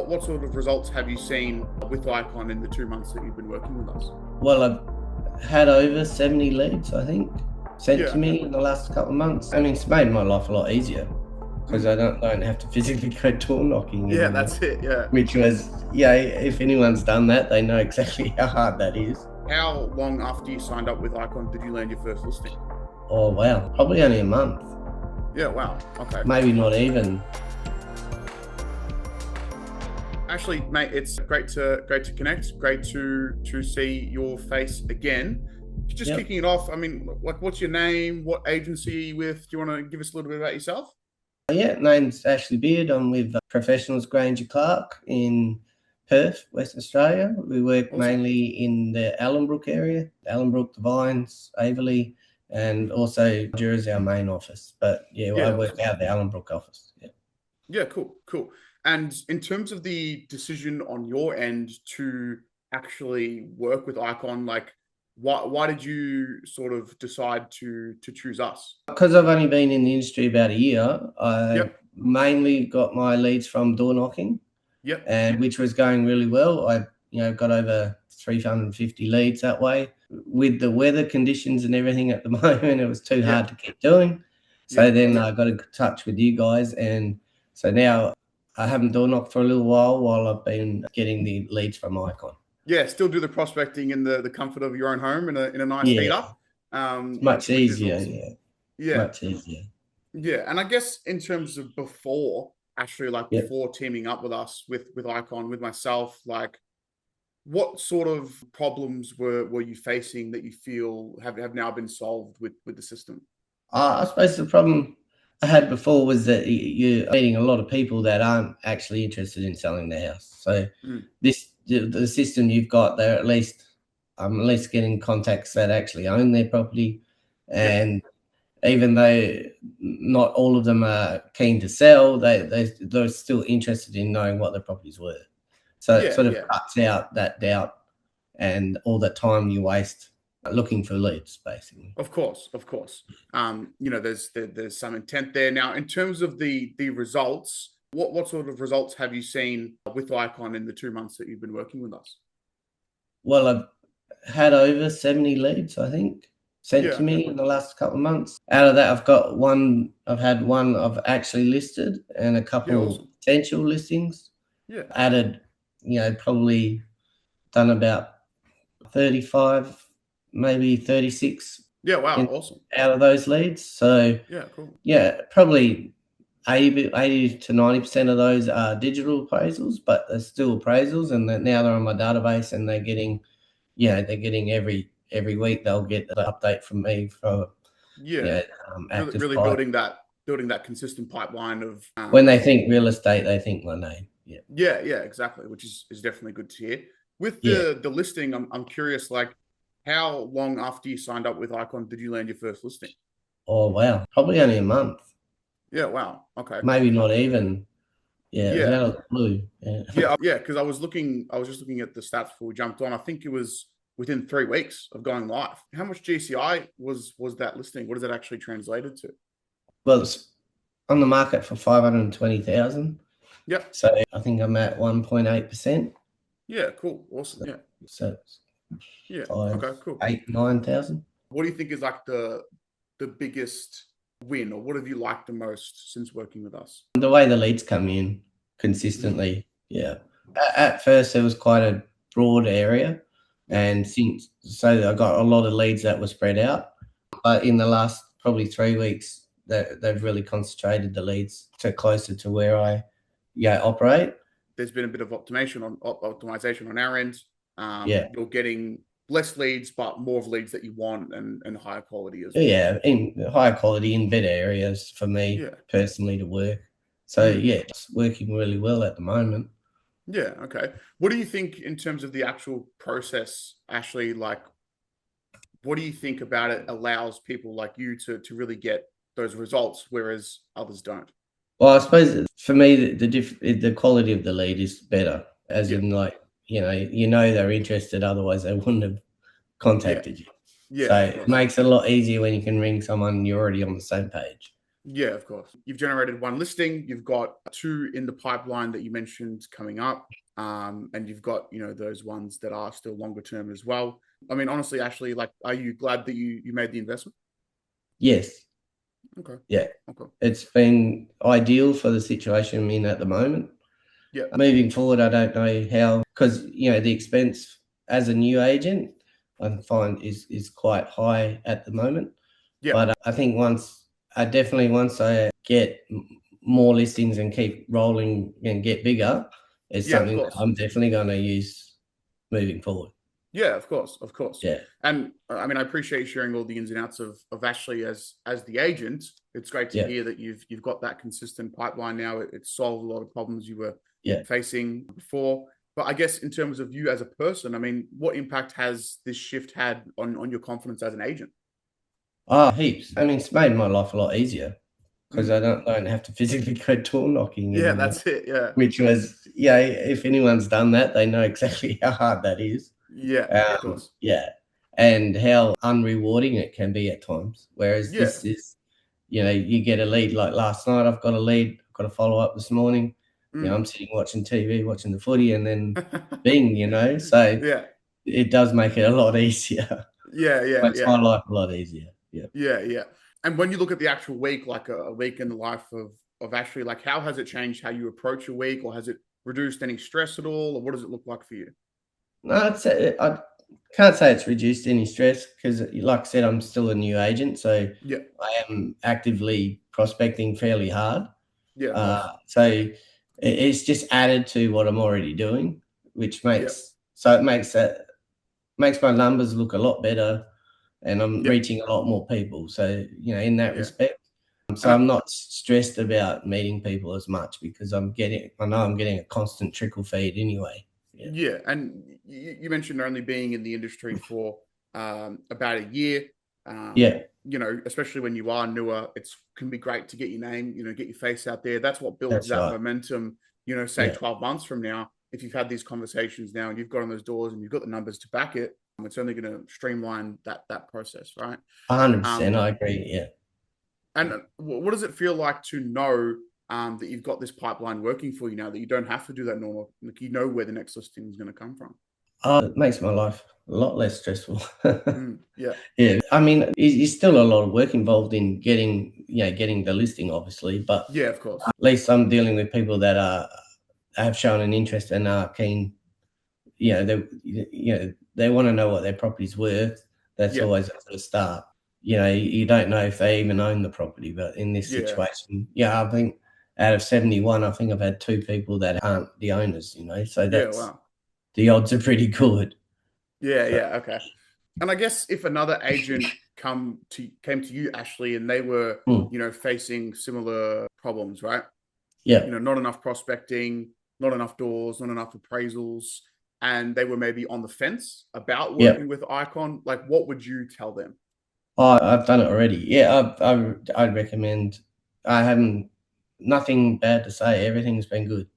What sort of results have you seen with Icon in the 2 months that you've been working with us? Well, I've had over 70 leads, I think, sent to me Okay. in the last couple of months. I mean, it's made my life a lot easier because I don't have to physically go door knocking Yeah, anymore. that's it. Yeah. Which was, if anyone's done that, they know exactly how hard that is. How long after you signed up with Icon did you land your first listing? Oh, wow. Probably only a month. Yeah, wow. Okay. Maybe not even. Actually, mate, it's great to connect. Great to see your face again. Just Yep. kicking it off. I mean, like, what's your name? What agency are you with? Do you want to give us a little bit about yourself? Yeah, name's Ashley Beard. I'm with Professionals Granger Clark in Perth, Western Australia. We work Awesome. mainly in the Allenbrook area, Allenbrook, the Vines, Averley, and also Jersey, our main office. But I Yeah, work awesome. out of the Allenbrook office. Yeah. Yeah, cool. And in terms of the decision on your end to actually work with Icon, like, why did you sort of decide to choose us? Because I've only been in the industry about a year, I Yep, mainly got my leads from door knocking, yep, and which was going really well. I got over 350 leads that way. With the weather conditions and everything at the moment, it was too hard yep, to keep doing. So yep. then I got in touch with you guys, and so now I haven't door knocked for a little while I've been getting the leads from Icon. Yeah, still do the prospecting in the comfort of your own home in a nice heat Yeah, up, it's much which is easier. awesome. Yeah, Yeah, much easier. yeah. And I guess in terms of before, actually, like Yep. before teaming up with us with Icon, with myself, like, what sort of problems were you facing that you feel have now been solved with the system? I suppose the problem I had before was that you're meeting a lot of people that aren't actually interested in selling their house. So Mm, the system you've got there, I'm at least getting contacts that actually own their property, yeah, and even though not all of them are keen to sell, they're still interested in knowing what their property's worth. So it yeah, sort of yeah. cuts out that doubt and all the time you waste looking for leads, basically. Of course, of course. There's some intent there. Now, in terms of the results, what sort of results have you seen with Icon in the 2 months that you've been working with us? Well, I've had over 70 leads, I think, sent Yeah, to okay. me in the last couple of months. Out of that, I've had one I've actually listed and a Yeah, couple awesome. potential listings. Yeah. Added, probably done about 35, maybe 36 Yeah, wow, in, awesome. out of those leads. So, Yeah, cool. probably 80 to 90% of those are digital appraisals, but they're still appraisals, and now they're on my database and they're getting every week they'll get the update from me for Yeah. Really, active really client. building that consistent pipeline of When they think real estate, they think my name. Yeah, yeah, exactly, which is definitely good to hear. With yeah. the listing, I'm curious, like, how long after you signed up with Icon did you land your first listing? Oh, wow, probably only a month, Yeah, wow. Okay. maybe not even. Yeah, it was Yeah. out of the blue. Yeah. Yeah, because I was just looking at the stats before we jumped on. I think it was within 3 weeks of going live. How much GCI was that listing? What is that actually translated to? Well, it's on the market for 520,000, Yep. so I think I'm at 1.8%. Yeah, cool. Awesome. So, Yeah. so it's Yeah. five, Okay, cool. 8, 9,000. What do you think is like the biggest win, or what have you liked the most since working with us? The way the leads come in Mhm. consistently, yeah. At first, it was quite a broad area, Yep. and so I got a lot of leads that were spread out. But in the last probably 3 weeks, they've really concentrated the leads to closer to where I operate. There's been a bit of optimization on our end. Yeah. You're getting less leads, but more of leads that you want, and higher quality as well. Yeah, in higher quality in better areas for me Yeah. personally to work. So, Mm. yeah, it's working really well at the moment. Yeah. Okay. What do you think in terms of the actual process, Ashley? Like, what do you think about it allows people like you to really get those results, whereas others don't? Well, I suppose for me, the quality of the lead is better, as Yeah. in, like, they're interested, otherwise they wouldn't have Yeah. contacted you. Yeah. So Of it course. makes it a lot easier when you can ring someone and you're already on the same page. Yeah, of course. You've generated one listing. You've got two in the pipeline that you mentioned coming up, and you've got those ones that are still longer term as well. I mean, honestly, Ashley, like, are you glad that you made the investment? Yes. Okay. Yeah. Okay. It's been ideal for the situation I'm in at the moment. Yeah. Moving forward, I don't know how, because the expense as a new agent, I find is quite high at the moment. Yeah. But I think once I get more listings and keep rolling and get bigger, it's Yeah. Of something that course. I'm definitely going to use moving forward. Yeah, of course, of course. Yeah, And I mean, I appreciate you sharing all the ins and outs of Ashley as the agent. It's great to yeah, hear that you've got that consistent pipeline now. It's solved a lot of problems you were yeah. facing before. But I guess in terms of you as a person, I mean, what impact has this shift had on your confidence as an agent? Oh, heaps. I mean, it's made my life a lot easier because Mm. I don't have to physically go door knocking Yeah, anymore. that's it. Yeah, Which was, if anyone's done that, they know exactly how hard that is. yeah, of course. Yeah, and how unrewarding it can be at times. Whereas Yeah. this is, you get a lead. Like last night, I've got a lead. I've got a follow up this morning. Mm. I'm sitting watching TV, watching the footy, and then bing. So Yeah, it does make it a lot easier. yeah, yeah, Makes yeah. my life a lot easier. Yeah. Yeah, yeah. And when you look at the actual week, like a week in the life of Ashley, like how has it changed how you approach a week, or has it reduced any stress at all, or what does it look like for you? No, I can't say it's reduced any stress because, like I said, I'm still a new agent, so Yeah, I am actively prospecting fairly hard. yeah, of course. So it's just added to what I'm already doing, which Yeah, makes my numbers look a lot better, and I'm yeah, reaching a lot more people. So in that yeah. respect, so And I'm not stressed about meeting people as much because I know I'm getting a constant trickle feed anyway. Yeah, yeah, and you mentioned only being in the industry for about a year. yeah, Especially when you are newer, it's can be great to get your name, get your face out there. That's what builds that's that right. momentum. Say Yeah, 12 months from now, if you've had these conversations now and you've got on those doors and you've got the numbers to back it, it's only going to streamline that process, right? 100%. Um, I agree. Yeah. and what does it feel like to know that you've got this pipeline working for you now, that you don't have to do that normal, like where the next listing is going to come from? Oh, it makes my life a lot less stressful. Yeah, Yeah, I mean, there's still a lot of work involved in getting the listing, obviously, but yeah, of course. at least I'm dealing with people that have shown an interest and are keen. They want to know what their property's worth. That's Yeah, always a first start. You don't know if they even own the property, but in this yeah, situation, I think out of 71, I think I've had two people that aren't the owners. So yeah. that's Wow. the odds are pretty good. Yeah, So yeah, okay. And I guess if another agent came to you, Ashley, and they were, mm, facing similar problems, right? yeah, Not enough prospecting, not enough doors, not enough appraisals, and they were maybe on the fence about yeah. working with Icon, like what would you tell them? Oh, I've done it already. Yeah, I'd recommend. I haven't nothing bad to say. Everything's been good.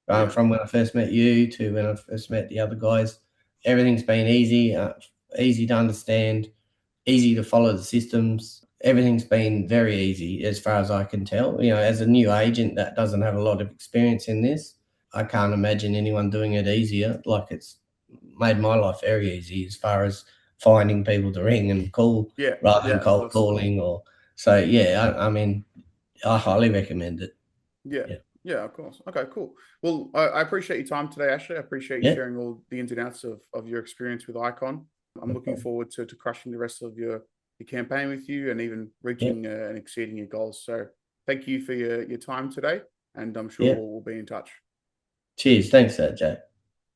Yeah, From when I first met you to when I first met the other guys, everything's been easy, easy to understand, easy to follow the systems. Everything's been very easy as far as I can tell. As a new agent that doesn't have a lot of experience in this, I can't imagine anyone doing it easier. Like it's made my life very easy as far as finding people to ring and call yeah, rather yeah, than of cold course. calling or so. Yeah, I mean, I highly recommend it. Yeah. Yeah, Yeah, of course. Okay, cool. Well, I appreciate your time today, Ashley. I appreciate you yeah, sharing all the ins and outs of your experience with Icon. I'm no looking problem. forward to crushing the rest of your campaign with you and even Yeah, reaching and exceeding your goals. So thank you for your time today, and I'm sure yeah. we'll be in touch. Cheers. Thanks, Jay.